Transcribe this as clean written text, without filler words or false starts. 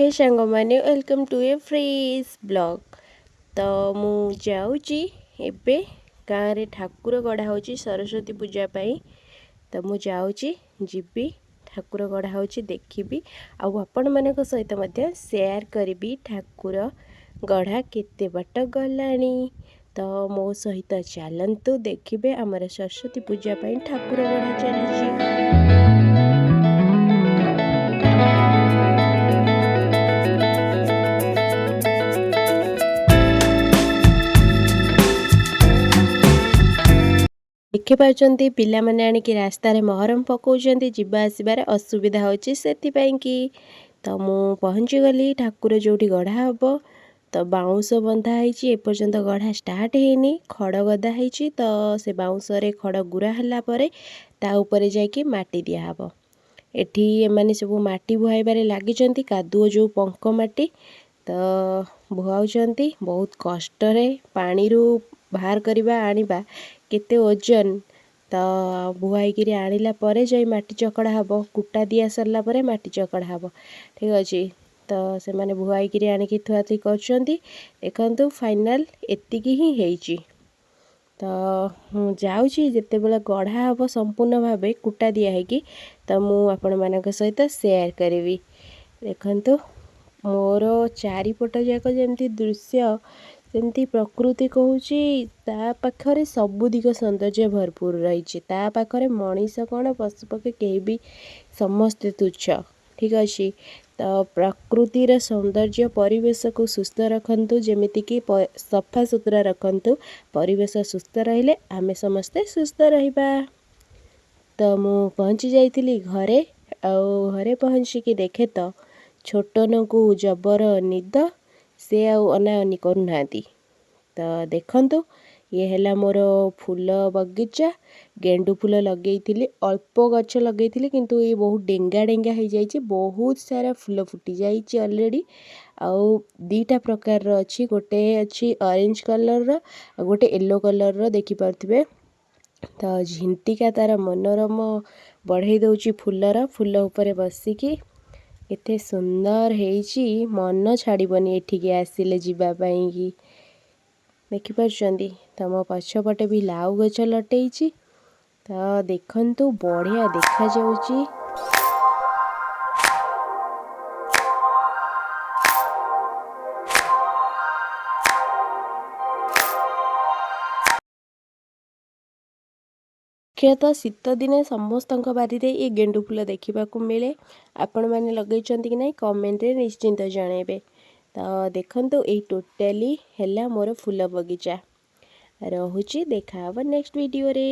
हे सांग मैंने welcome to a fresh blog. तो मु जाऊँगी एबे गाँव रे ठाकुर गढ़ा होची सरस्वती पूजा पाई। तो मु जाऊँगी जीबी ठाकुर गढ़ा होची देखिबी आउ आपण मानक सहित मध्य शेयर करिबी ठाकुर गढ़ा केते बाट गलानी। तो मो सहित चलतु देखिबे आमर सरस्वती पूजा पाई ठाकुर गढ़ा चलीची। देखिपार्टी पिला माने आनिकी रास्तार महरम पकाउछन्ती जिबा आसबार असुविधा होची सेथिपाई कि। तो मु पहुँची गली ठाकुर जोटी गढ़ा हबो। तो बाउंस बंधा होईची एपर्यंत गढ़ा स्टार्ट हेनी खड़ गदा होईची। तो से बाउंस रे खड़ गुरा हला परे ता ऊपर जाइकी माटी दिया हबो। एठी एमाने सब माटी बुहाइबारे लागिचन्ती कादुओ जो पंक माटी तो बुहाउचन्ती बहुत कष्ट रे पानी रु बाहर करबा आनिबा केते ओजन। तो बुहाईकरी आनिला परे जाई माटी चकड़ा हबो कुटा दिया सरला परे माटी चकड़ा हबो ठीक अछि। तो से माने बुहाईकरी आनिकी थुआथी करचन्ती देखंतु फाइनल एतिकी ही हेइची। तो मु जाउची जेते बेला गढ़ा हबो संपूर्ण भाबे कुटा दिया है कि तो मु आपण मानक सहित शेयर करिवि। देखंतु मोर चारिपट जाक जेमती दृश्य सेमती प्रकृति कहूची ता पाखरे सबु दिग सौंदर्य भरपूर रही। ता पाखरे मनीष कौन पशुपक्षी कहीं भी समस्ते तुच्छ ठीक अच्छे। तो प्रकृतिर सौंदर्य परिवेश को सुस्थ रखंतु जेमिति कि सफा सुतरा रखंतु परिवेश सुस्थ रहिले आमे समस्ते सुस्थ रहिबा। तो मु पहुँची जाइथिली घरे घरे पहुँचिकी देखे तो छोटन को जबर निद से अनाअनी करूनाहांती। तो देखंतु ये हैला मोर फूल बगीचा गेंडू फूल लगेइथिली अल्प गछ लगेइथिली किंतु ये बहुत डेंगा डेंगा हो जाइए बहुत सारा फूल फुटी जाइए ऑलरेडी। आउ दीटा प्रकार अच्छी गोटे अच्छी ऑरेंज कलर रो गोटे येलो कलर रो देखि पारथिबे। तो झिंटिका तार मनोरम बढ़ई दउची फूलर फूल ऊपर बसिकी एते सुंदर हेइची मन छाड़बनी एठिके आसिले जीवा पाई कि देखि पारछंती। तो मो पछपटे भी लाउ गछ लटेइची तो देखंतु बढ़िया देखा जाउची। मुख्यतः शीत दिने समस्त बारी ये गेंडू फूल देखा मिले। आपण मैंने लगेइछंती कि नहीं कमेंट रे निश्चिंत जणेबे। तो देखंतु ए टोटाली हैला मोर फूल बगीचा रहुची देखा नेक्स्ट वीडियो रे।